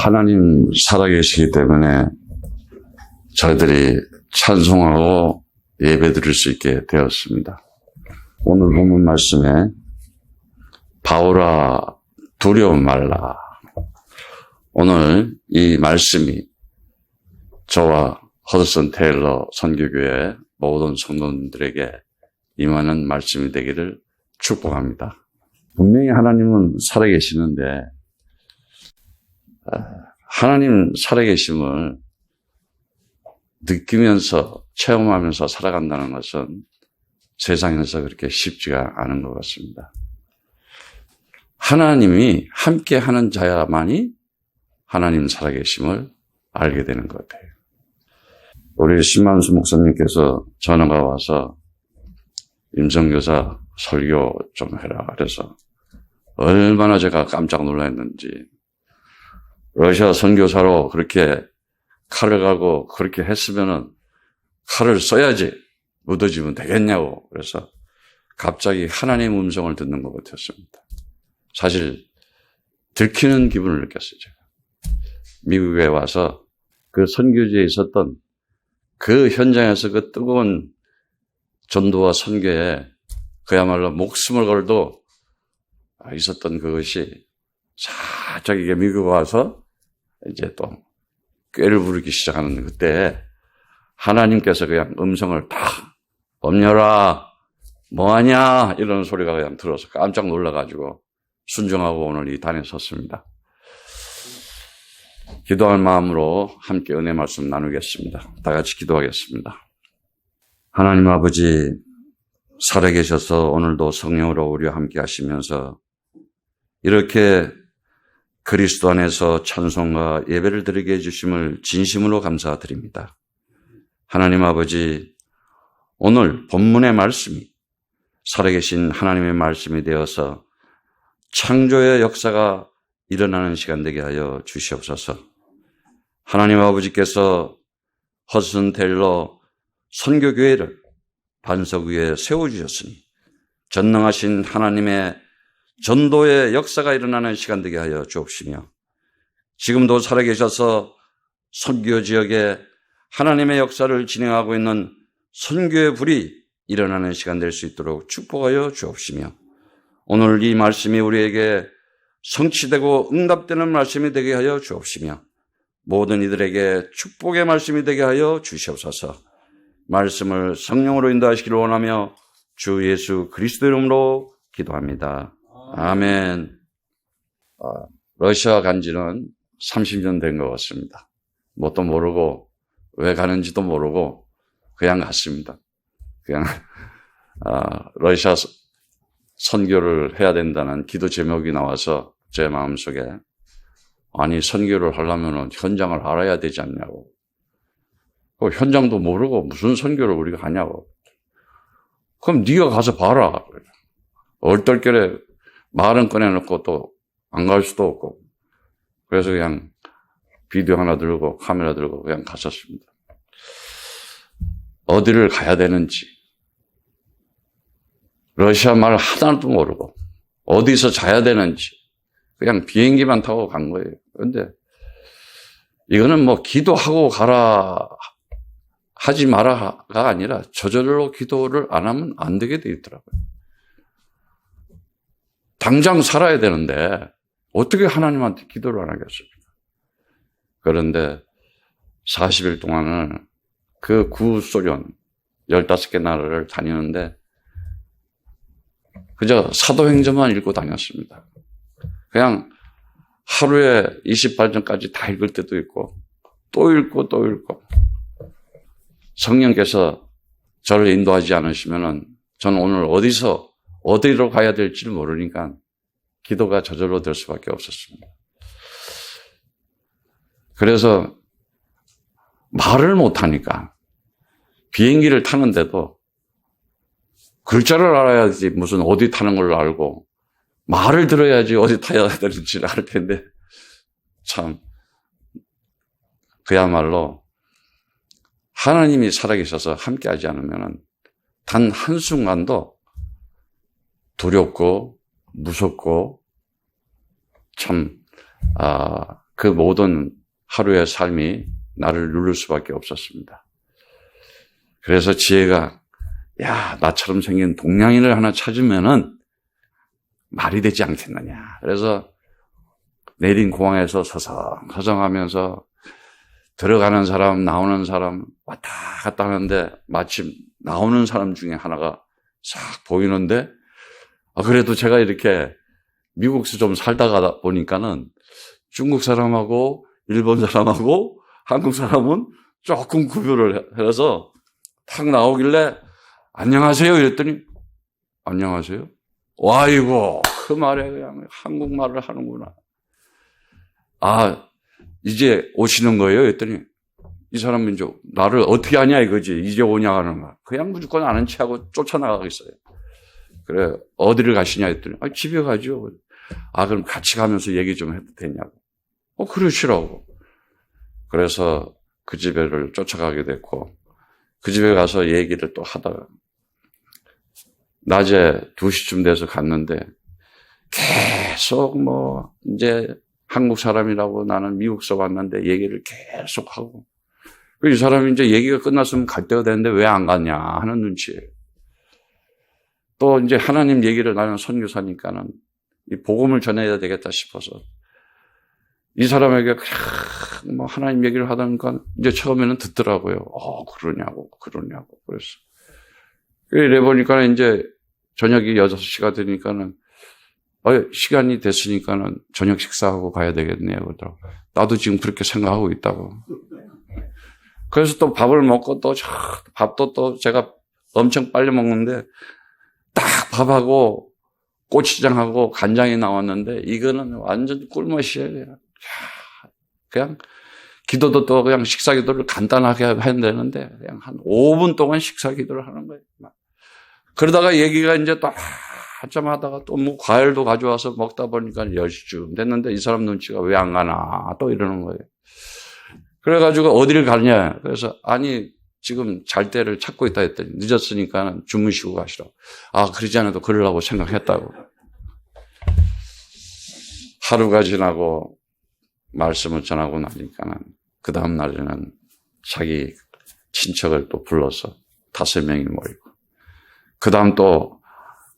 하나님 살아계시기 때문에 저희들이 찬송하고 예배 드릴 수 있게 되었습니다. 오늘 본문 말씀에 바울아 두려움 말라. 오늘 이 말씀이 저와 허드슨 테일러 선교교회 모든 성도들에게 임하는 말씀이 되기를 축복합니다. 분명히 하나님은 살아계시는데 하나님 살아계심을 느끼면서 체험하면서 살아간다는 것은 세상에서 그렇게 쉽지가 않은 것 같습니다. 하나님이 함께 하는 자야만이 하나님 살아계심을 알게 되는 것 같아요. 우리 신만수 목사님께서 전화가 와서 임성교사 설교 좀 해라 그래서 얼마나 제가 깜짝 놀랐는지, 러시아 선교사로 그렇게 칼을 갈고 그렇게 했으면은 칼을 써야지 묻어지면 되겠냐고. 그래서 갑자기 하나님의 음성을 듣는 것 같았습니다. 사실 들키는 기분을 느꼈어요. 제가 미국에 와서 그 선교지에 있었던 그 현장에서 그 뜨거운 전도와 선교에 그야말로 목숨을 걸도 있었던 그것이 살짝 이게 미국에 와서 이제 또 꾀를 부르기 시작하는 그때 하나님께서 그냥 음성을 탁 엄녀라 뭐하냐 이런 소리가 그냥 들어서 깜짝 놀라가지고 순종하고 오늘 이 단에 섰습니다. 기도할 마음으로 함께 은혜 말씀 나누겠습니다. 다 같이 기도하겠습니다. 하나님 아버지 살아계셔서 오늘도 성령으로 우리와 함께 하시면서 이렇게 그리스도 안에서 찬송과 예배를 드리게 해주심을 진심으로 감사드립니다. 하나님 아버지, 오늘 본문의 말씀이 살아계신 하나님의 말씀이 되어서 창조의 역사가 일어나는 시간 되게 하여 주시옵소서. 하나님 아버지께서 허드슨 테일러 선교교회를 반석 위에 세워주셨으니 전능하신 하나님의 전도의 역사가 일어나는 시간 되게 하여 주옵시며, 지금도 살아계셔서 선교 지역에 하나님의 역사를 진행하고 있는 선교의 불이 일어나는 시간 될 수 있도록 축복하여 주옵시며, 오늘 이 말씀이 우리에게 성취되고 응답되는 말씀이 되게 하여 주옵시며, 모든 이들에게 축복의 말씀이 되게 하여 주시옵소서. 말씀을 성령으로 인도하시기를 원하며 주 예수 그리스도 이름으로 기도합니다. 아멘. 러시아 간 지는 30년 된 것 같습니다. 뭣도 모르고 왜 가는지도 모르고 그냥 갔습니다. 그냥 러시아 선교를 해야 된다는 기도 제목이 나와서 제 마음속에, 아니 선교를 하려면 현장을 알아야 되지 않냐고. 현장도 모르고 무슨 선교를 우리가 하냐고. 그럼 네가 가서 봐라. 얼떨결에 말은 꺼내놓고 또 안 갈 수도 없고. 그래서 그냥 비디오 하나 들고 카메라 들고 그냥 갔었습니다. 어디를 가야 되는지 러시아 말 하나도 모르고 어디서 자야 되는지 그냥 비행기만 타고 간 거예요. 그런데 이거는 뭐 기도하고 가라 하지 마라가 아니라 저절로 기도를 안 하면 안 되게 돼 있더라고요. 당장 살아야 되는데 어떻게 하나님한테 기도를 안 하겠습니까? 그런데 40일 동안을 그 구소련 15개 나라를 다니는데 그저 사도행전만 읽고 다녔습니다. 그냥 하루에 28장까지 다 읽을 때도 있고 또 읽고 또 읽고, 성령께서 저를 인도하지 않으시면은 저는 오늘 어디로 가야 될지를 모르니까 기도가 저절로 될 수밖에 없었습니다. 그래서 말을 못하니까 비행기를 타는데도 글자를 알아야지 무슨 어디 타는 걸 알고, 말을 들어야지 어디 타야 되는지를 알 텐데, 참 그야말로 하나님이 살아계셔서 함께하지 않으면 단 한순간도 두렵고 무섭고 참 그 모든 하루의 삶이 나를 누를 수밖에 없었습니다. 그래서 지혜가 야, 나처럼 생긴 동양인을 하나 찾으면은 말이 되지 않겠느냐. 그래서 내린 공항에서 서성하면서 들어가는 사람, 나오는 사람 왔다 갔다 하는데 마침 나오는 사람 중에 하나가 싹 보이는데 그래도 제가 이렇게 미국에서 좀 살다가 보니까는 중국 사람하고 일본 사람하고 한국 사람은 조금 구별을 해서 탁 나오길래 안녕하세요 이랬더니 안녕하세요? 와이고 그 말에 그냥 한국말을 하는구나. 아 이제 오시는 거예요? 했더니 이 사람은 이제 나를 어떻게 아냐 이거지. 이제 오냐 하는 거야. 그냥 무조건 아는 체하고 쫓아나가겠어요. 그래 어디를 가시냐 했더니 집에 가죠. 그럼 같이 가면서 얘기 좀 해도 되냐고. 그러시라고. 그래서 그 집에를 쫓아가게 됐고 그 집에 가서 얘기를 또 하다가 낮에 2시쯤 돼서 갔는데 계속 이제 한국 사람이라고 나는 미국서 왔는데 얘기를 계속 하고 이 사람이 이제 얘기가 끝났으면 갈 때가 됐는데 왜 안 갔냐 하는 눈치예요. 또 이제 하나님 얘기를 나는 선교사니까는 이 복음을 전해야 되겠다 싶어서 이 사람에게 하나님 얘기를 하다니까 이제 처음에는 듣더라고요. 그러냐고. 그래서 이래 보니까 이제 저녁이 6시가 되니까는 시간이 됐으니까는 저녁 식사하고 가야 되겠네요. 그러더라고. 나도 지금 그렇게 생각하고 있다고. 그래서 또 밥을 먹고 또 밥도 또 제가 엄청 빨리 먹는데 딱 밥하고 고추장하고 간장이 나왔는데 이거는 완전 꿀맛이에요. 그냥 기도도 또 그냥 식사 기도를 간단하게 해야 되는데 그냥 한 5분 동안 식사 기도를 하는 거예요. 그러다가 얘기가 이제 또 한참 하다가 또 과일도 가져와서 먹다 보니까 10시쯤 됐는데 이 사람 눈치가 왜 안 가나 또 이러는 거예요. 그래가지고 어디를 가느냐. 그래서 지금 잘 때를 찾고 있다 했더니 늦었으니까 주무시고 가시라고. 그러지 않아도 그러려고 생각했다고. 하루가 지나고 말씀을 전하고 나니까는 그 다음 날에는 자기 친척을 또 불러서 5명이 모이고 그 다음 또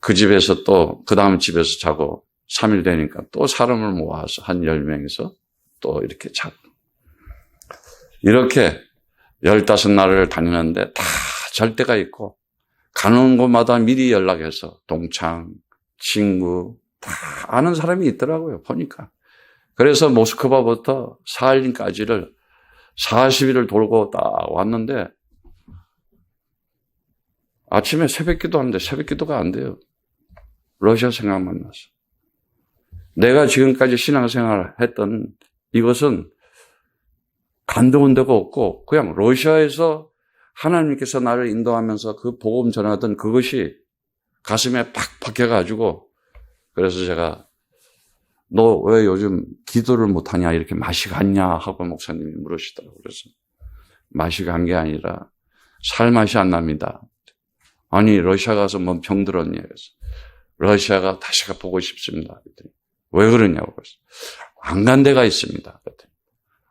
그 집에서 또 그 다음 집에서 자고 3일 되니까 또 사람을 모아서 한 10명에서 또 이렇게 자고 이렇게 15날을 다니는데 다 잘 때가 있고 가는 곳마다 미리 연락해서 동창, 친구 다 아는 사람이 있더라고요. 보니까. 그래서 모스크바부터 사할린까지를 40일을 돌고 딱 왔는데 아침에 새벽기도 하는데 새벽기도가 안 돼요. 러시아 생각만 나서. 내가 지금까지 신앙생활을 했던 이것은 간동한 데가 없고 그냥 러시아에서 하나님께서 나를 인도하면서 그 복음 전하던 그것이 가슴에 팍 박혀가지고 그래서 제가 너 왜 요즘 기도를 못하냐 이렇게 맛이 갔냐 하고 목사님이 물으시더라고요. 그래서 맛이 간 게 아니라 살맛이 안 납니다. 아니 러시아 가서 뭔 병 들었냐 그래서 러시아가 다시 가보고 싶습니다. 그랬더니 왜 그러냐고 그래서 안 간 데가 있습니다. 그랬더니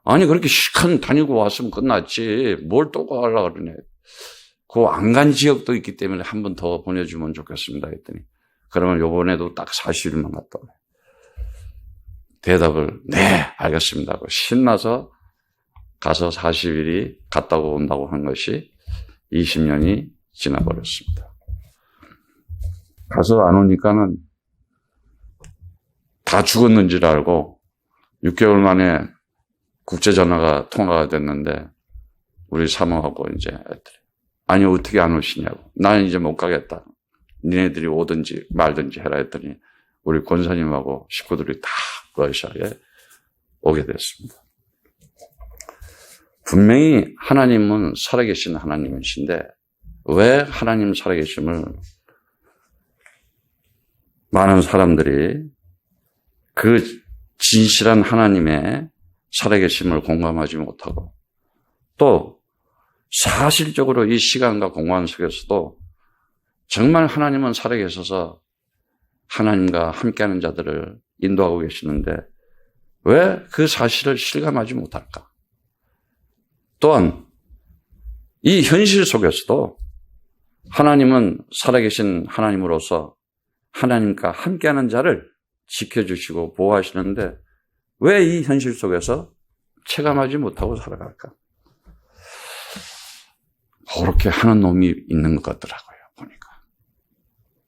아니 그렇게 시간 다니고 왔으면 끝났지 뭘 또 가려고 그러냐. 그 안 간 지역도 있기 때문에 한 번 더 보내주면 좋겠습니다. 그랬더니 그러면 요번에도 딱 40일만 갔다 오네. 대답을 네 알겠습니다 하고 신나서 가서 40일이 갔다 온다고 한 것이 20년이 지나버렸습니다. 가서 안 오니까는 다 죽었는 줄 알고 6개월 만에 국제전화가 통화가 됐는데 우리 사모하고 이제 아니 어떻게 안 오시냐고. 나는 이제 못 가겠다. 니네들이 오든지 말든지 해라 했더니 우리 권사님하고 식구들이 다 러시아에 오게 됐습니다. 분명히 하나님은 살아계신 하나님이신데 왜 하나님 살아계심을 많은 사람들이 그 진실한 하나님의 살아계심을 공감하지 못하고 또 사실적으로 이 시간과 공간 속에서도 정말 하나님은 살아계셔서 하나님과 함께하는 자들을 인도하고 계시는데 왜 그 사실을 실감하지 못할까? 또한 이 현실 속에서도 하나님은 살아계신 하나님으로서 하나님과 함께하는 자를 지켜주시고 보호하시는데 왜 이 현실 속에서 체감하지 못하고 살아갈까? 그렇게 하는 놈이 있는 것 같더라고요, 보니까.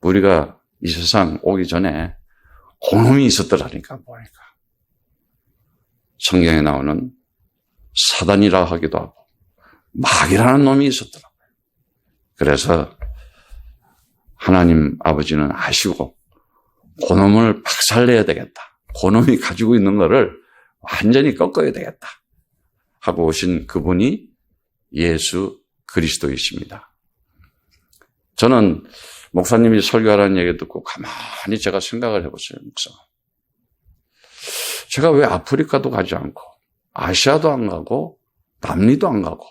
우리가 이 세상 오기 전에 그놈이 있었더라니까, 보니까. 성경에 나오는 사단이라 하기도 하고 마귀라는 놈이 있었더라고요. 그래서 하나님 아버지는 아시고 그놈을 박살내야 되겠다. 그놈이 가지고 있는 거를 완전히 꺾어야 되겠다 하고 오신 그분이 예수 그리스도이십니다. 저는 목사님이 설교하라는 얘기 듣고 가만히 제가 생각을 해봤어요. 목사. 제가 왜 아프리카도 가지 않고 아시아도 안 가고 남미도 안 가고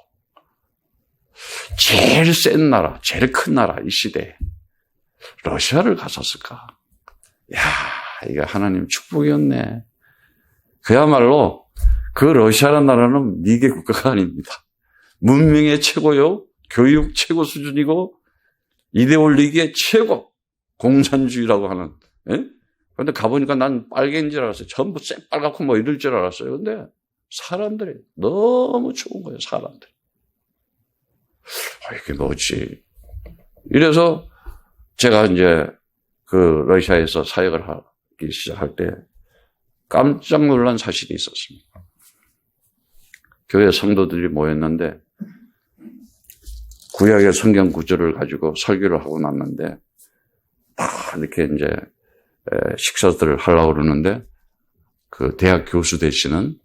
제일 센 나라, 제일 큰 나라 이 시대에 러시아를 갔었을까? 야, 이게 하나님 축복이었네. 그야말로 그 러시아라는 나라는 미개 국가가 아닙니다. 문명의 최고요, 교육 최고 수준이고 이데올로기의 최고 공산주의라고 하는. 그런데 가보니까 난 빨개인 줄 알았어요. 전부 새빨갛고 뭐 이럴 줄 알았어요. 근데 사람들이 너무 좋은 거예요. 사람들이. 이게 뭐지? 이래서 제가 이제 그 러시아에서 사역을 하기 시작할 때 깜짝 놀란 사실이 있었습니다. 교회 성도들이 모였는데 구약의 성경 구절을 가지고 설교를 하고 났는데 다 이렇게 이제 식사들을 하려고 그러는데 그 대학 교수 되시는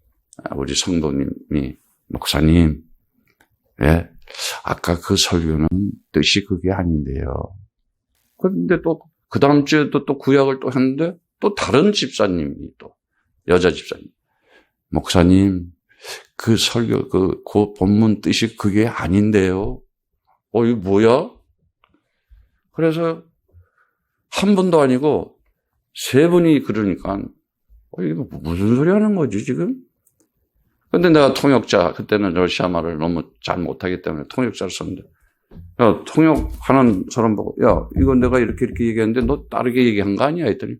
우리 성도님이 목사님, 예, 아까 그 설교는 뜻이 그게 아닌데요. 그런데 또 그 다음 주에 또 구약을 또 했는데 또 다른 집사님이 또 여자 집사님, 목사님, 그 설교 그 본문 뜻이 그게 아닌데요. 이거 뭐야? 그래서 한 분도 아니고 세 분이 그러니까 이거 무슨 소리 하는 거지 지금? 근데 내가 통역자, 그때는 러시아 말을 너무 잘 못하기 때문에 통역자를 썼는데, 야, 통역하는 사람 보고, 야, 이거 내가 이렇게 얘기했는데 너 다르게 얘기한 거 아니야? 했더니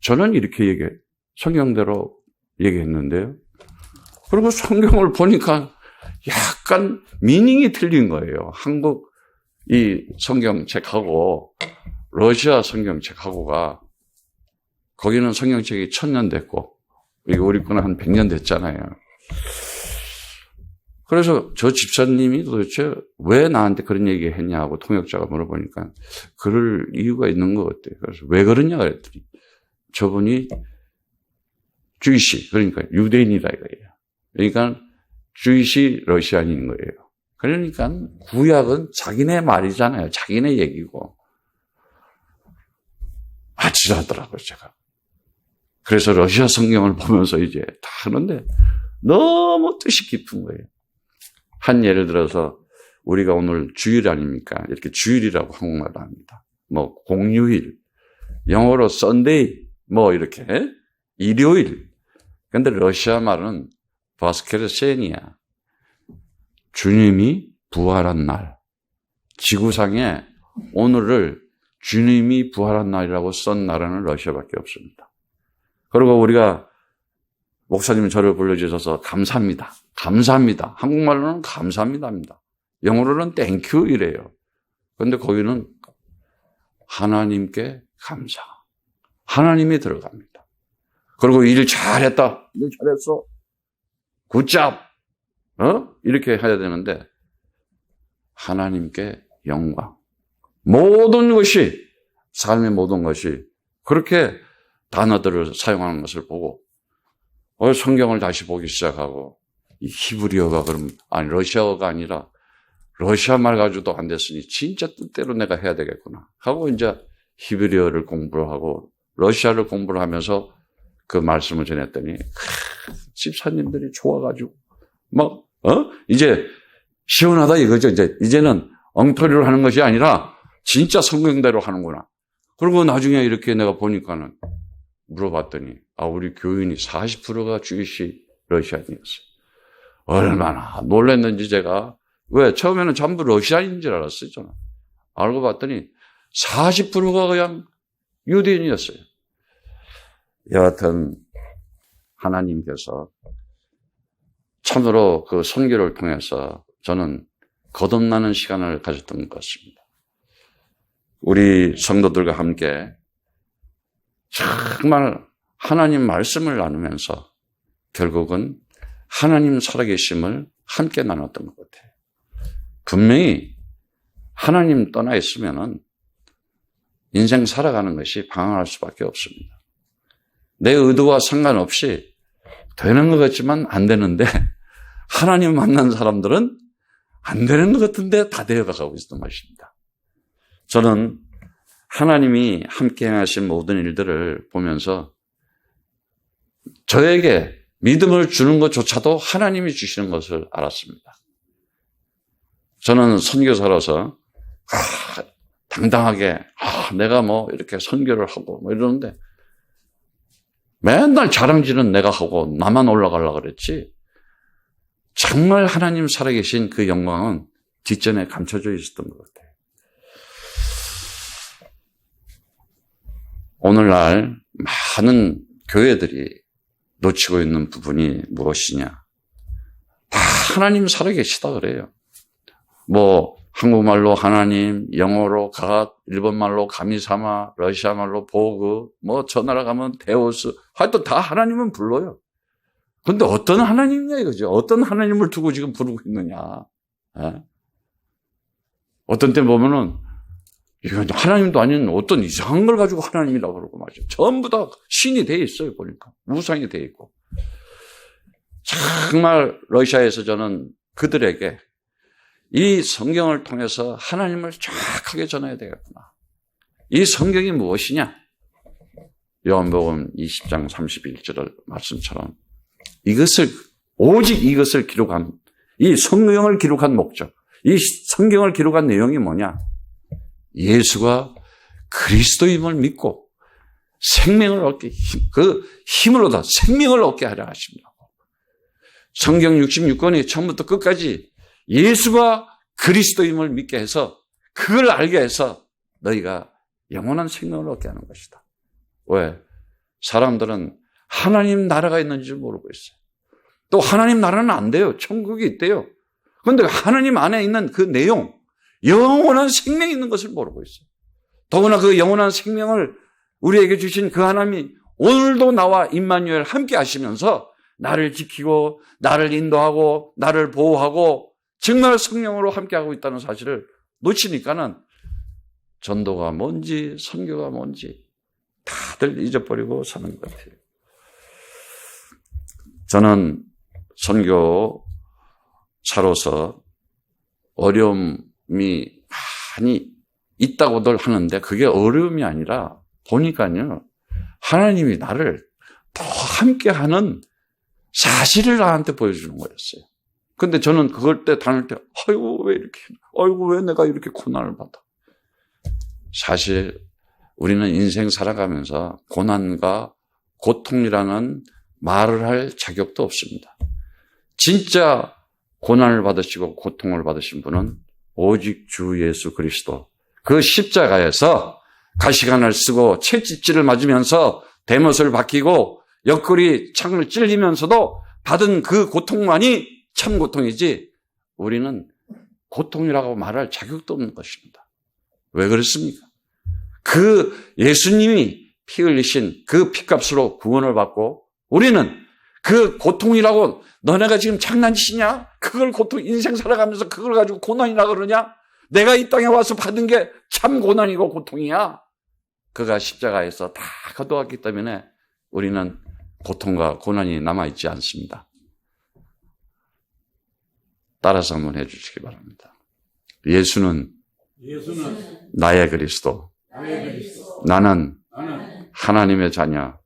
저는 이렇게 얘기해. 성경대로 얘기했는데요. 그리고 성경을 보니까 약간 미닝이 틀린 거예요. 한국 이 성경책하고 러시아 성경책하고가, 거기는 성경책이 1000년 됐고 이거 우리 거는 한 100년 됐잖아요. 그래서 저 집사님이 도대체 왜 나한테 그런 얘기 했냐고 통역자가 물어보니까 그럴 이유가 있는 것 같아요. 그래서 왜 그러냐 그랬더니 저분이 주이시, 그러니까 유대인이다 이거예요. 그러니까 주이시 러시아인인 거예요. 그러니까 구약은 자기네 말이잖아요. 자기네 얘기고. 아찔하더라고요, 제가. 그래서 러시아 성경을 보면서 이제 다 하는데 너무 뜻이 깊은 거예요. 한 예를 들어서 우리가 오늘 주일 아닙니까? 이렇게 주일이라고 한국말로 합니다. 뭐 공휴일, 영어로 썬데이, 뭐 이렇게 일요일. 근데 러시아 말은 바스케르세니아, 주님이 부활한 날. 지구상에 오늘을 주님이 부활한 날이라고 쓴 나라는 러시아밖에 없습니다. 그리고 우리가 목사님은 저를 불러주셔서 감사합니다. 감사합니다. 한국말로는 감사합니다입니다. 영어로는 땡큐 이래요. 그런데 거기는 하나님께 감사. 하나님이 들어갑니다. 그리고 일 잘했다. 일 잘했어. 굿잡. 이렇게 해야 되는데 하나님께 영광. 모든 것이, 삶의 모든 것이 그렇게 단어들을 사용하는 것을 보고 성경을 다시 보기 시작하고, 이 히브리어가 그럼 러시아어가 아니라 러시아 말 가지고도 안 됐으니 진짜 뜻대로 내가 해야 되겠구나 하고 이제 히브리어를 공부를 하고 러시아를 공부를 하면서 그 말씀을 전했더니 집사님들이 좋아가지고 막 이제 시원하다 이거죠. 이제는 엉터리로 하는 것이 아니라 진짜 성경대로 하는구나. 그리고 나중에 이렇게 내가 보니까는 물어봤더니 우리 교인이 40%가 주이시 러시아인이었어요. 얼마나 놀랐는지 제가. 왜? 처음에는 전부 러시아인인 줄 알았어요. 저는. 알고 봤더니 40%가 그냥 유대인이었어요. 여하튼 하나님께서 참으로 그 선교를 통해서 저는 거듭나는 시간을 가졌던 것 같습니다. 우리 성도들과 함께 정말 하나님 말씀을 나누면서 결국은 하나님 살아계심을 함께 나눴던 것 같아요. 분명히 하나님 떠나 있으면은 인생 살아가는 것이 방황할 수밖에 없습니다. 내 의도와 상관없이 되는 것 같지만 안 되는데 하나님 만난 사람들은 안 되는 것 같은데 다 되어가고 있었던 것입니다. 저는 하나님이 함께 행하신 모든 일들을 보면서 저에게 믿음을 주는 것조차도 하나님이 주시는 것을 알았습니다. 저는 선교사로서 당당하게 내가 이렇게 선교를 하고 이러는데 맨날 자랑질은 내가 하고 나만 올라가려고 그랬지 정말 하나님 살아계신 그 영광은 뒷전에 감춰져 있었던 것 같아요. 오늘날 많은 교회들이 놓치고 있는 부분이 무엇이냐? 다 하나님 살아계시다 그래요. 한국말로 하나님, 영어로 갓, 일본말로 가미사마, 러시아말로 보그, 저 나라 가면 데우스, 하여튼 다 하나님은 불러요. 근데 어떤 하나님이냐 이거죠. 어떤 하나님을 두고 지금 부르고 있느냐. 예? 어떤 때 보면은 이건 하나님도 아닌 어떤 이상한 걸 가지고 하나님이라고 그러고 말이죠. 전부 다 신이 돼 있어요, 보니까. 우상이 돼 있고. 정말 러시아에서 저는 그들에게 이 성경을 통해서 하나님을 정확하게 전해야 되겠구나. 이 성경이 무엇이냐? 요한복음 20장 31절 말씀처럼 오직 이것을 기록한, 이 성경을 기록한 목적, 이 성경을 기록한 내용이 뭐냐? 예수가 그리스도임을 믿고 생명을 얻게, 그 힘으로 다 생명을 얻게 하려 하십니다. 성경 66권이 처음부터 끝까지 예수가 그리스도임을 믿게 해서 그걸 알게 해서 너희가 영원한 생명을 얻게 하는 것이다. 왜? 사람들은 하나님 나라가 있는지 모르고 있어요. 또 하나님 나라는 안 돼요. 천국이 있대요. 그런데 하나님 안에 있는 그 내용, 영원한 생명이 있는 것을 모르고 있어요. 더구나 그 영원한 생명을 우리에게 주신 그 하나님이 오늘도 나와 임마누엘 함께 하시면서 나를 지키고 나를 인도하고 나를 보호하고 정말 성령으로 함께하고 있다는 사실을 놓치니까는 전도가 뭔지 선교가 뭔지 다들 잊어버리고 사는 것 같아요. 저는 선교사로서 어려움이 많이 있다고들 하는데 그게 어려움이 아니라 보니까요, 하나님이 나를 더 함께하는 사실을 나한테 보여주는 거였어요. 근데 저는 그걸 다닐 때, 왜 내가 이렇게 고난을 받아? 사실 우리는 인생 살아가면서 고난과 고통이라는 말을 할 자격도 없습니다. 진짜 고난을 받으시고 고통을 받으신 분은 오직 주 예수 그리스도. 그 십자가에서 가시관을 쓰고 채찍질을 맞으면서 대못을 박히고 옆구리 창을 찔리면서도 받은 그 고통만이 참 고통이지 우리는 고통이라고 말할 자격도 없는 것입니다. 왜 그렇습니까? 그 예수님이 피 흘리신 그 피값으로 구원을 받고 우리는 그 고통이라고 너네가 지금 장난치냐? 그걸 고통, 인생 살아가면서 그걸 가지고 고난이라고 그러냐? 내가 이 땅에 와서 받은 게 참 고난이고 고통이야. 그가 십자가에서 다 거두었기 때문에 우리는 고통과 고난이 남아있지 않습니다. 따라서 한번 해주시기 바랍니다. 예수는 나의 그리스도. 나는 하나님의 자녀.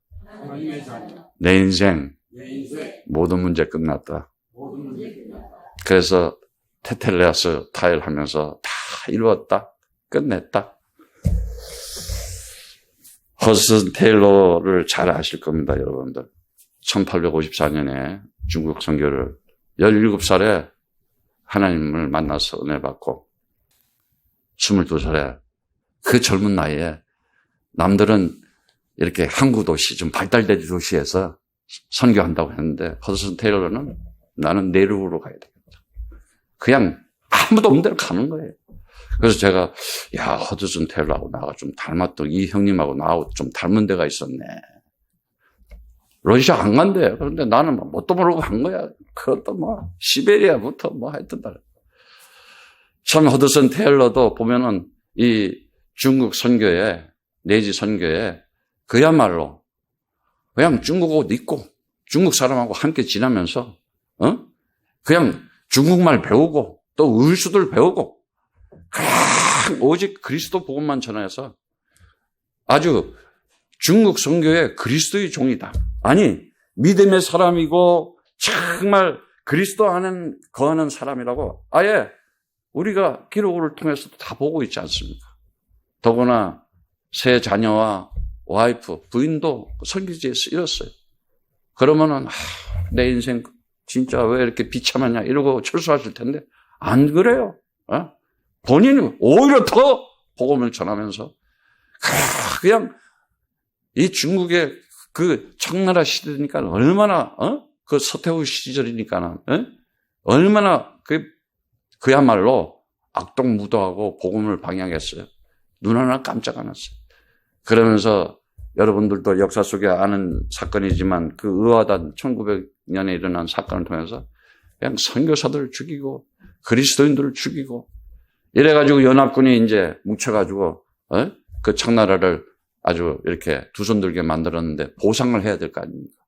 내 인생 모든 문제 끝났다. 그래서 테텔레스 타일하면서 다 이루었다. 끝냈다. 허드슨 테일러를 잘 아실 겁니다, 여러분들. 1854년에 중국 선교를 17살에 하나님을 만나서 은혜 받고 22살에 그 젊은 나이에 남들은 이렇게 항구 도시, 좀 발달된 도시에서 선교한다고 했는데 허드슨 테일러는 나는 내륙으로 가야 되겠다. 그냥 아무도 없는 데로 가는 거예요. 그래서 제가 야, 허드슨 테일러하고 나가 좀 닮았던 이 형님하고 나하고 좀 닮은 데가 있었네. 러시아 안 간대. 그런데 나는 뭣도 모르고 간 거야. 그것도 뭐 시베리아부터 뭐 하여튼 참 허드슨 테일러도 보면은 이 중국 선교에 내지 선교에 그야말로 그냥 중국 옷 입고 중국 사람하고 함께 지나면서 그냥 중국말 배우고 또 의수들 배우고 그냥 오직 그리스도 복음만 전해서 아주 중국 선교의 그리스도의 종이다. 아니 믿음의 사람이고 정말 그리스도 안에 거하는 사람이라고 아예 우리가 기록을 통해서도 다 보고 있지 않습니까? 더구나 새 자녀와 와이프, 부인도 선교지에서 잃었어요. 그러면은 내 인생 진짜 왜 이렇게 비참하냐 이러고 철수하실 텐데 안 그래요. 본인이 오히려 더 복음을 전하면서 그냥 이 중국의 그 청나라 시대니까 얼마나 그 서태후 시절이니까는 얼마나 그야말로 악독무도하고 복음을 방향했어요. 눈 하나 깜짝 안 왔어요. 그러면서 여러분들도 역사 속에 아는 사건이지만 그 의화단 1900년에 일어난 사건을 통해서 그냥 선교사들을 죽이고 그리스도인들을 죽이고 이래가지고 연합군이 이제 뭉쳐가지고 그 청나라를 아주 이렇게 두 손 들게 만들었는데 보상을 해야 될 거 아닙니까?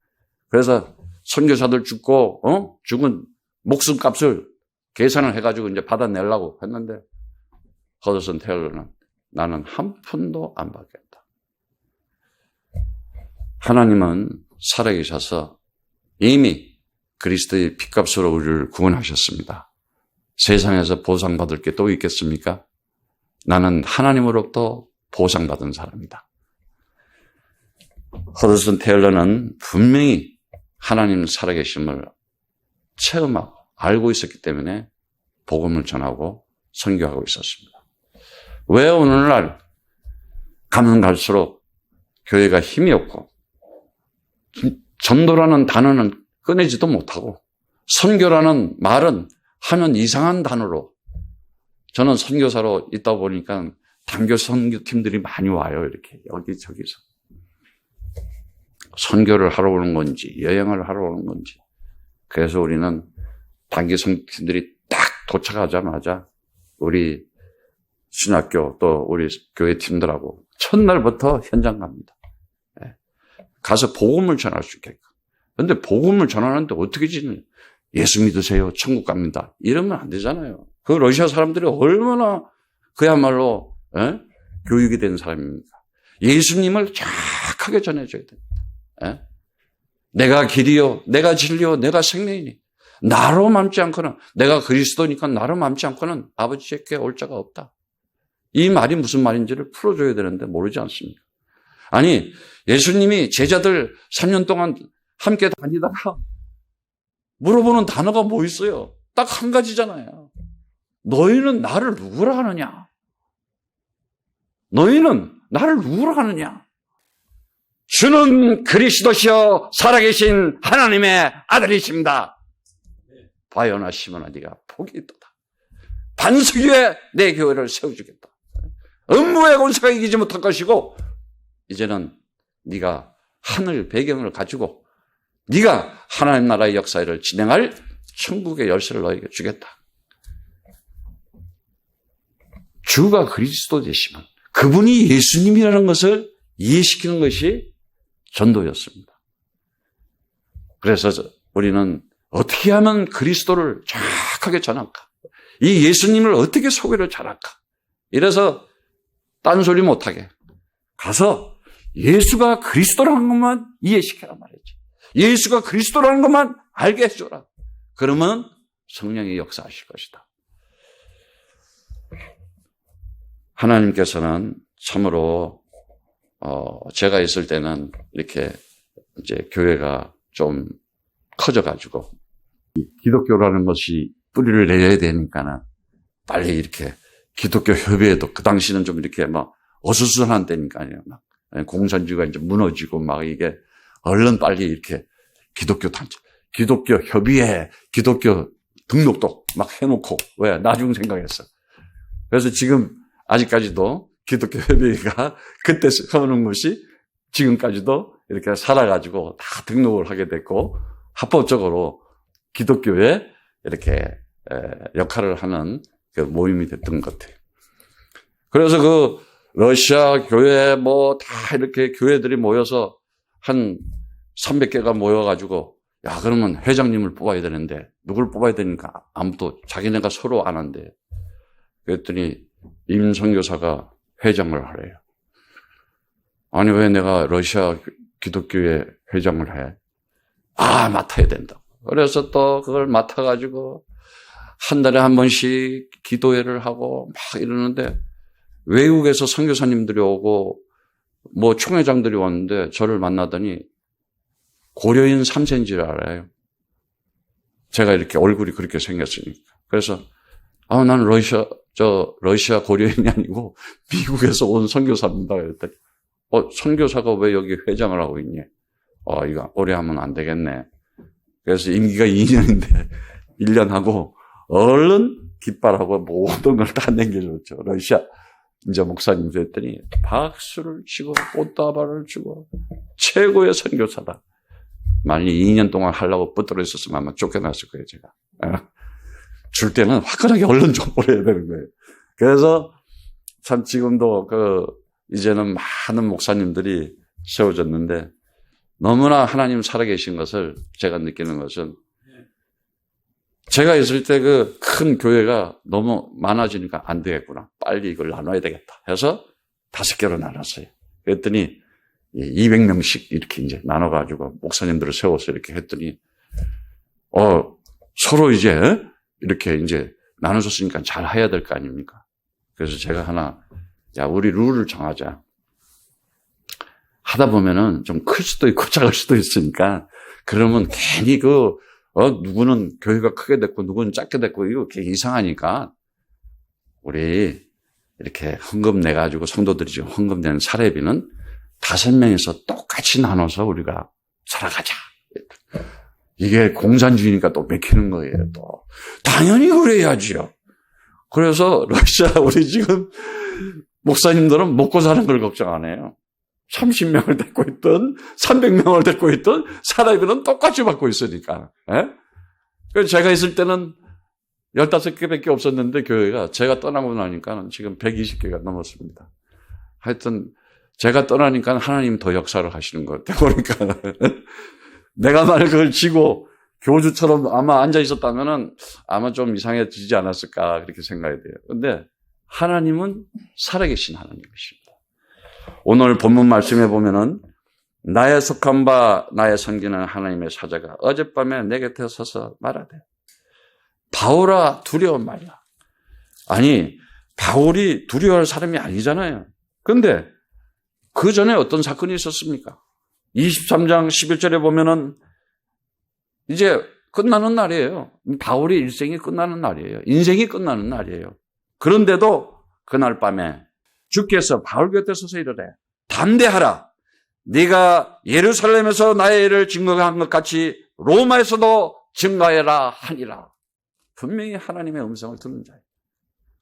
그래서 선교사들 죽고 죽은 목숨값을 계산을 해가지고 이제 받아내려고 했는데 허드슨 테일러는 나는 한 푼도 안 받겠다. 하나님은 살아계셔서 이미 그리스도의 피값으로 우리를 구원하셨습니다. 세상에서 보상받을 게 또 있겠습니까? 나는 하나님으로부터 보상받은 사람이다. 허드슨 테일러는 분명히 하나님 살아계심을 체험하고 알고 있었기 때문에 복음을 전하고 선교하고 있었습니다. 왜 오늘날 가면 갈수록 교회가 힘이 없고 전도라는 단어는 꺼내지도 못하고 선교라는 말은 하면 이상한 단어로 저는 선교사로 있다 보니까 단교 선교팀들이 많이 와요. 이렇게 여기저기서 선교를 하러 오는 건지 여행을 하러 오는 건지 그래서 우리는 단기 선교팀들이 딱 도착하자마자 우리 신학교 또 우리 교회 팀들하고 첫날부터 현장 갑니다. 가서 복음을 전할 수 있게끔. 그런데 복음을 전하는데 어떻게 지내요? 예수 믿으세요. 천국 갑니다. 이러면 안 되잖아요. 그 러시아 사람들이 얼마나 그야말로 교육이 된 사람입니까? 예수님을 정확하게 전해줘야 됩니다. 내가 길이요, 내가 진리요, 내가 생명이니 나로 맘지 않고는 내가 그리스도니까 나로 맘지 않고는 아버지께 올 자가 없다. 이 말이 무슨 말인지를 풀어줘야 되는데 모르지 않습니까? 아니 예수님이 제자들 3년 동안 함께 다니다가 물어보는 단어가 뭐 있어요? 딱 한 가지잖아요. 너희는 나를 누구라 하느냐? 너희는 나를 누구라 하느냐? 주는 그리스도시요 살아계신 하나님의 아들이십니다. 바요나 시몬아 네가 복이 있도다. 반석 위에 내 교회를 세워주겠다. 음부의 권세가 이기지 못할 것이고 이제는 네가 하늘 배경을 가지고 네가 하나님 나라의 역사를 진행할 천국의 열쇠를 너에게 주겠다. 주가 그리스도 되시면 그분이 예수님이라는 것을 이해시키는 것이 전도였습니다. 그래서 우리는 어떻게 하면 그리스도를 정확하게 전할까? 이 예수님을 어떻게 소개를 잘할까? 이래서 딴소리 못하게 가서 예수가 그리스도라는 것만 이해시켜라 말이지. 예수가 그리스도라는 것만 알게 해줘라. 그러면 성령이 역사하실 것이다. 하나님께서는 참으로 제가 있을 때는 이렇게 이제 교회가 좀 커져가지고 기독교라는 것이 뿌리를 내려야 되니까는 빨리 이렇게 기독교 협의회도 그 당시는 좀 이렇게 막 어수선한 때니까요. 막 공산주의가 이제 무너지고 막 이게 얼른 빨리 이렇게 기독교 단체, 기독교 협의회, 기독교 등록도 막 해놓고 왜 나중 생각했어. 그래서 지금 아직까지도 기독교 협의회가 그때 세우는 것이 지금까지도 이렇게 살아가지고 다 등록을 하게 됐고 합법적으로 기독교에 이렇게 역할을 하는 그 모임이 됐던 것 같아요. 그래서 그 러시아 교회 뭐 다 이렇게 교회들이 모여서 한 300개가 모여가지고 야 그러면 회장님을 뽑아야 되는데 누굴 뽑아야 되니까 아무도 자기네가 서로 안 한대. 그랬더니 임 선교사가 회장을 하래요. 아니 왜 내가 러시아 기독교회 회장을 해? 맡아야 된다. 그래서 또 그걸 맡아가지고 한 달에 한 번씩 기도회를 하고 막 이러는데 외국에서 선교사님들이 오고 뭐 총회장들이 왔는데 저를 만나더니 고려인 3세인 줄 알아요. 제가 이렇게 얼굴이 그렇게 생겼으니까. 그래서 나는 러시아 고려인이 아니고 미국에서 온 선교사입니다. 그랬더니 선교사가 왜 여기 회장을 하고 있니? 이거 오래 하면 안 되겠네. 그래서 임기가 2년인데 1년 하고 얼른 깃발하고 모든 걸 다 남겨줬죠. 러시아 이제 목사님 됐더니 박수를 치고 꽃다발을 주고 최고의 선교사다. 만약 2년 동안 하려고 붙들어 있었으면 아마 쫓겨났을 거예요, 제가. 줄 때는 화끈하게 얼른 좀 보내야 되는 거예요. 그래서 참 지금도 이제는 많은 목사님들이 세워졌는데 너무나 하나님 살아계신 것을 제가 느끼는 것은 제가 있을 때 그 큰 교회가 너무 많아지니까 안 되겠구나. 빨리 이걸 나눠야 되겠다 해서 5개로 나눴어요. 그랬더니 200명씩 이렇게 이제 나눠가지고 목사님들을 세워서 이렇게 했더니 서로 이제 이렇게 이제 나눠줬으니까 잘 해야 될 거 아닙니까? 그래서 제가 하나 우리 룰을 정하자. 하다 보면은 좀 클 수도 있고 작을 수도 있으니까 그러면 괜히 누구는 교회가 크게 됐고 누구는 작게 됐고 이렇게 이상하니까 우리 이렇게 헌금 내가지고 성도들이 지금 헌금 내는 사례비는 5명이서 똑같이 나눠서 우리가 살아가자. 이게 공산주의니까 또 맥히는 거예요. 또 당연히 그래야지요. 그래서 러시아 우리 지금 목사님들은 먹고 사는 걸 걱정 안 해요. 30명을 데리고 있든 300명을 데리고 있든 사례비는 똑같이 받고 있으니까. 그래서 제가 있을 때는 15개밖에 없었는데 교회가 제가 떠나고 나니까 지금 120개가 넘었습니다. 하여튼 제가 떠나니까 하나님 더 역사를 하시는 것 같아요. 그러니까 내가 만약 그걸 지고 교주처럼 아마 앉아 있었다면은 아마 좀 이상해지지 않았을까 그렇게 생각이 돼요. 그런데 하나님은 살아계신 하나님이십니다. 오늘 본문 말씀에 보면은 나의 속한 바 나의 섬기는 하나님의 사자가 어젯밤에 내 곁에 서서 말하되 바울아 두려워 말이야. 아니 바울이 두려워할 사람이 아니잖아요. 그런데 그 전에 어떤 사건이 있었습니까? 23장 11절에 보면은 이제 끝나는 날이에요. 바울의 일생이 끝나는 날이에요. 인생이 끝나는 날이에요. 그런데도 그날 밤에 주께서 바울 곁에 서서 이르래 담대하라. 네가 예루살렘에서 나의 일을 증거한 것 같이 로마에서도 증거해라 하니라. 분명히 하나님의 음성을 듣는 자예요.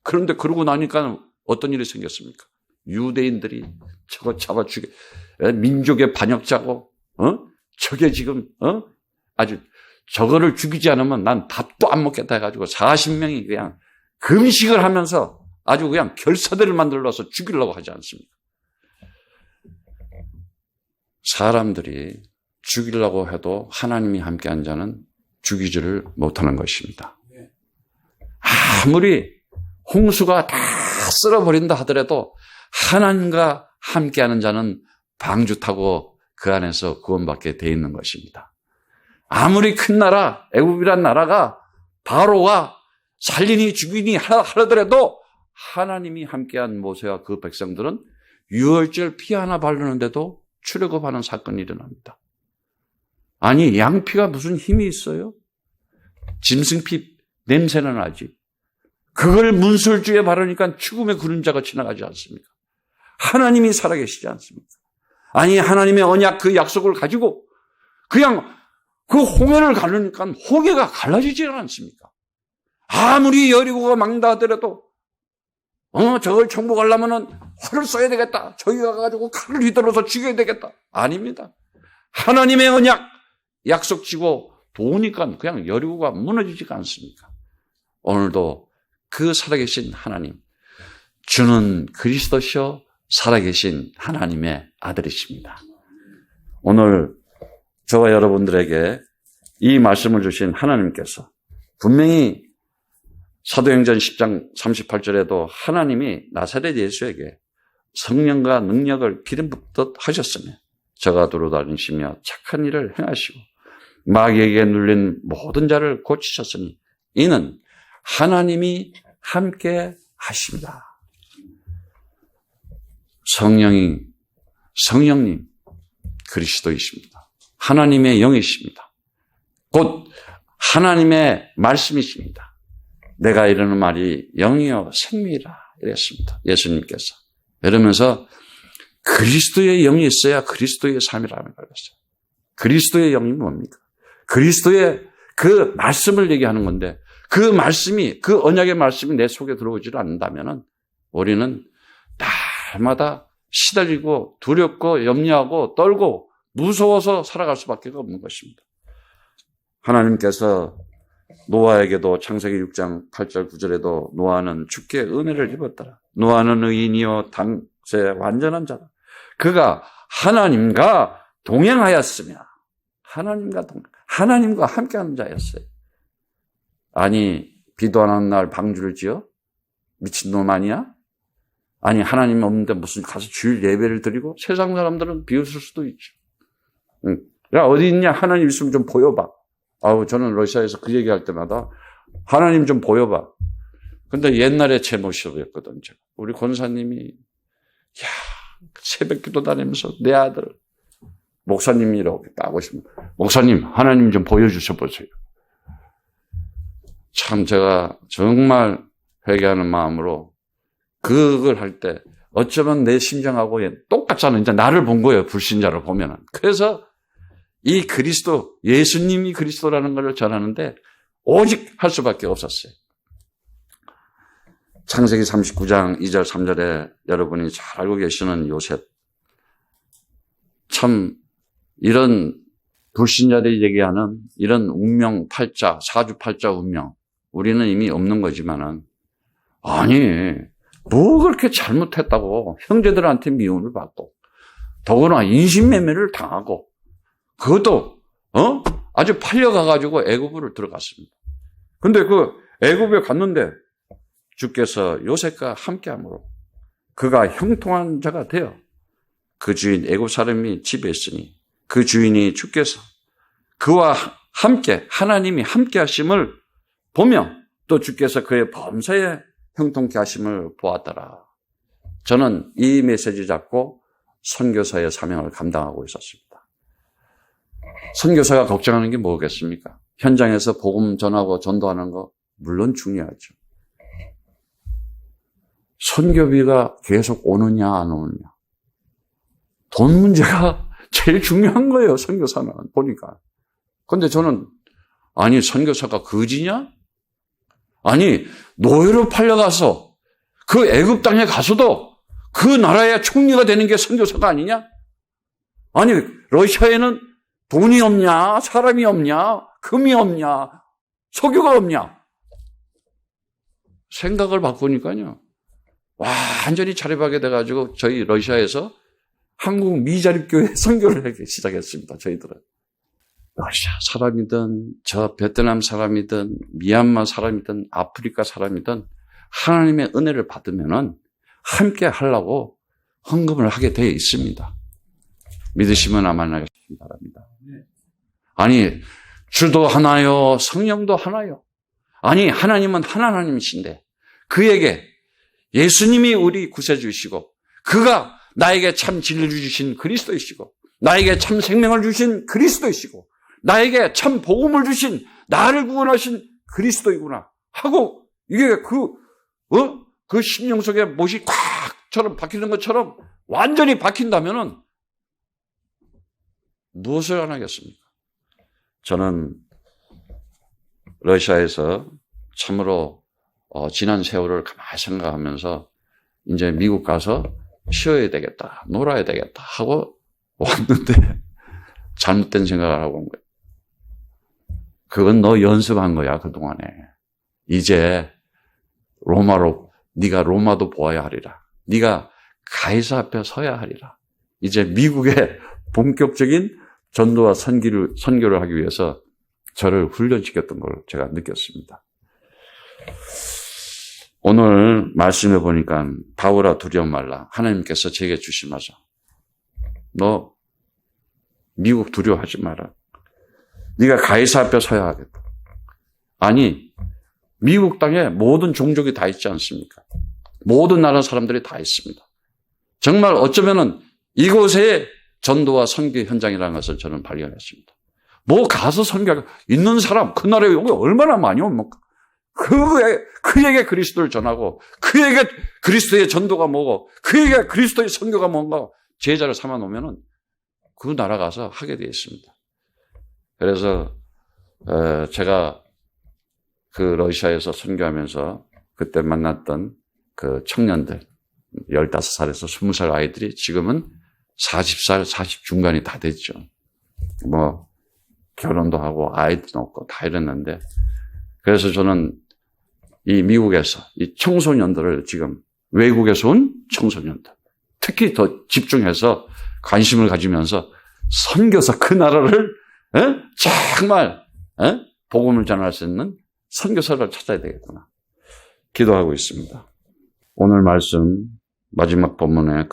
그런데 그러고 나니까 어떤 일이 생겼습니까? 유대인들이 저거 잡아 죽여 민족의 반역자고 저게 지금 아주 저거를 죽이지 않으면 난 밥도 안 먹겠다 해가지고 40명이 그냥 금식을 하면서 아주 그냥 결사대를 만들어서 죽이려고 하지 않습니까? 사람들이 죽이려고 해도 하나님이 함께한 자는 죽이지를 못하는 것입니다. 아무리 홍수가 다 쓸어버린다 하더라도 하나님과 함께하는 자는 방주 타고 그 안에서 구원받게 돼 있는 것입니다. 아무리 큰 나라, 애굽이란 나라가 바로가 살리니 죽이니 하더라도 하나님이 함께한 모세와 그 백성들은 유월절 피 하나 바르는데도 출애굽하는 사건이 일어납니다. 아니, 양피가 무슨 힘이 있어요? 짐승피 냄새는 나지. 그걸 문설주에 바르니까 죽음의 그림자가 지나가지 않습니까? 하나님이 살아계시지 않습니까? 아니, 하나님의 언약 그 약속을 가지고 그냥 그 홍해를 가르니까 홍해가 갈라지지 않습니까? 아무리 여리고가 망다 하더라도 저걸 정복하려면은 활을 써야 되겠다. 저기가 가지고 칼을 휘둘러서 죽여야 되겠다. 아닙니다. 하나님의 언약 약속지고 도우니까 그냥 여리고가 무너지지가 않습니까? 오늘도 그 살아계신 하나님, 주는 그리스도시요 살아계신 하나님의 아들이십니다. 오늘 저와 여러분들에게 이 말씀을 주신 하나님께서 분명히 사도행전 10장 38절에도 하나님이 나사렛 예수에게 성령과 능력을 기름 붓듯 하셨으며 저가 두루다니시며 착한 일을 행하시고 마귀에게 눌린 모든 자를 고치셨으니 이는 하나님이 함께 하십니다. 성령님 그리스도이십니다. 하나님의 영이십니다. 곧 하나님의 말씀이십니다. 내가 이르는 말이 영이요 생미라 이랬습니다. 예수님께서. 이러면서 그리스도의 영이 있어야 그리스도의 삶이라는 거였어요. 그리스도의 영이 뭡니까? 그리스도의 그 말씀을 얘기하는 건데 그 말씀이, 그 언약의 말씀이 내 속에 들어오지를 않는다면 우리는 날마다 시달리고 두렵고 염려하고 떨고 무서워서 살아갈 수밖에 없는 것입니다. 하나님께서 노아에게도 창세기 6장 8절 9절에도 노아는 주께 은혜를 입었더라. 노아는 의인이요 당세 완전한 자다. 그가 하나님과 동행하였으며 하나님과 함께하는 자였어요. 아니 비도 안 오는 날 방주를 지어? 미친놈 아니야? 아니 하나님 없는데 무슨 가서 주일 예배를 드리고? 세상 사람들은 비웃을 수도 있죠. 야 어디 있냐? 하나님 있으면 좀 보여봐. 저는 러시아에서 그 얘기할 때마다 하나님 좀 보여봐. 근데 옛날에 제 모습이었거든. 우리 권사님이 새벽 기도 다니면서 내 아들 목사님이라고 까고 있습니다. 목사님 하나님 좀 보여주셔 보세요. 참 제가 정말 회개하는 마음으로 그걸 할 때 어쩌면 내 심정하고 똑같잖아요. 이제 나를 본 거예요. 불신자를 보면은. 그래서 이 그리스도, 예수님이 그리스도라는 걸 전하는데 오직 할 수밖에 없었어요. 창세기 39장 2절 3절에 여러분이 잘 알고 계시는 요셉. 참 이런 불신자들이 얘기하는 이런 운명 팔자, 사주팔자 운명 우리는 이미 없는 거지만은 아니 뭐 그렇게 잘못했다고 형제들한테 미움을 받고 더구나 인신매매를 당하고 그것도 아주 팔려가가지고 애굽으로 들어갔습니다. 근데 그 애굽에 갔는데 주께서 요셉과 함께함으로 그가 형통한 자가 되어 그 주인 애굽 사람이 집에 있으니 그 주인이 주께서 그와 함께 하나님이 함께 하심을 보며 또 주께서 그의 범사에 형통케 하심을 보았더라. 저는 이 메시지 잡고 선교사의 사명을 감당하고 있었습니다. 선교사가 걱정하는 게 뭐겠습니까? 현장에서 복음 전하고 전도하는 거 물론 중요하죠. 선교비가 계속 오느냐 안 오느냐. 돈 문제가 제일 중요한 거예요. 선교사는 보니까. 그런데 저는 아니 선교사가 거지냐? 아니 노예로 팔려가서 그 애굽 땅에 가서도 그 나라의 총리가 되는 게 선교사가 아니냐? 아니 러시아에는 돈이 없냐? 사람이 없냐? 금이 없냐? 석유가 없냐? 생각을 바꾸니까요. 완전히 자립하게 돼가지고 저희 러시아에서 한국 미자립교회 선교를 하기 시작했습니다. 저희들은. 러시아 사람이든 저 베트남 사람이든 미얀마 사람이든 아프리카 사람이든 하나님의 은혜를 받으면은 함께 하려고 헌금을 하게 되어 있습니다. 믿으시면 아멘 하시기 바랍니다. 아니 주도 하나요 성령도 하나요. 아니 하나님은 하나님이신데 그에게 예수님이 우리 구세주이시고 그가 나에게 참 진리를 주신 그리스도이시고 나에게 참 생명을 주신 그리스도이시고 나에게 참 복음을 주신 나를 구원하신 그리스도이구나 하고 이게 그 심령 속에 못이 꽉처럼 박히는 것처럼 완전히 박힌다면은 무엇을 안 하겠습니까? 저는 러시아에서 참으로 지난 세월을 가만히 생각하면서 이제 미국 가서 쉬어야 되겠다, 놀아야 되겠다 하고 왔는데 잘못된 생각을 하고 온 거예요. 그건 너 연습한 거야, 그동안에. 이제 네가 로마도 보아야 하리라. 네가 가이사 앞에 서야 하리라. 이제 미국의 본격적인 전도와 선교를 하기 위해서 저를 훈련시켰던 걸 제가 느꼈습니다. 오늘 말씀해 보니까 바울아 두려워 말라. 하나님께서 제게 주신 말씀. 너 미국 두려워하지 마라. 네가 가이사 앞에 서야 하겠다. 아니, 미국 땅에 모든 종족이 다 있지 않습니까? 모든 나라 사람들이 다 있습니다. 정말 어쩌면은 이곳에 전도와 선교 현장이라는 것을 저는 발견했습니다. 뭐 가서 선교하고 있는 사람, 그 나라에 여기 얼마나 많이 옵니까? 그에게 그리스도를 전하고 그에게 그리스도의 전도가 뭐고 그에게 그리스도의 선교가 뭔가 제자를 삼아 놓으면은 그 나라 가서 하게 되어 있습니다. 그래서 제가 그 러시아에서 선교하면서 그때 만났던 그 청년들 15살에서 20살 아이들이 지금은 40살, 40 중반이 다 됐죠. 뭐 결혼도 하고 아이도 낳고 다 이랬는데 그래서 저는 이 미국에서 이 청소년들을 지금 외국에서 온 청소년들 특히 더 집중해서 관심을 가지면서 선교사 그 나라를 정말 복음을 전할 수 있는 선교사를 찾아야 되겠구나 기도하고 있습니다. 오늘 말씀 마지막 본문에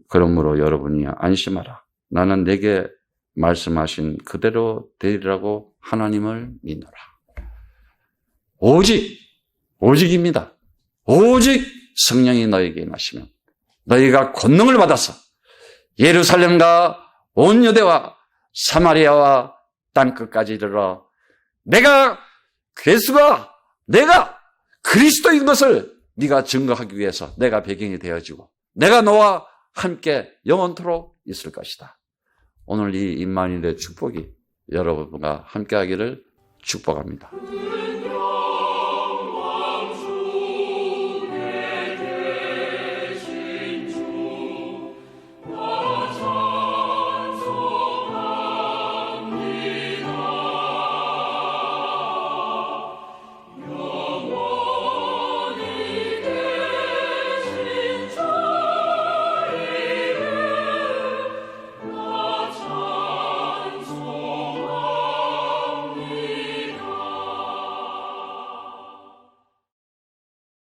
그러므로 여러분이여 안심하라. 나는 내게 말씀하신 그대로 되리라고 하나님을 믿노라. 오직입니다. 오직 성령이 너에게 임하시면 너희가 권능을 받아서 예루살렘과 온 유대와 사마리아와 땅끝까지 이르러 내가 그리스도인 것을 네가 증거하기 위해서 내가 배경이 되어지고 내가 너와 함께 영원토록 있을 것이다. 오늘 이 임마누엘의 축복이 여러분과 함께하기를 축복합니다.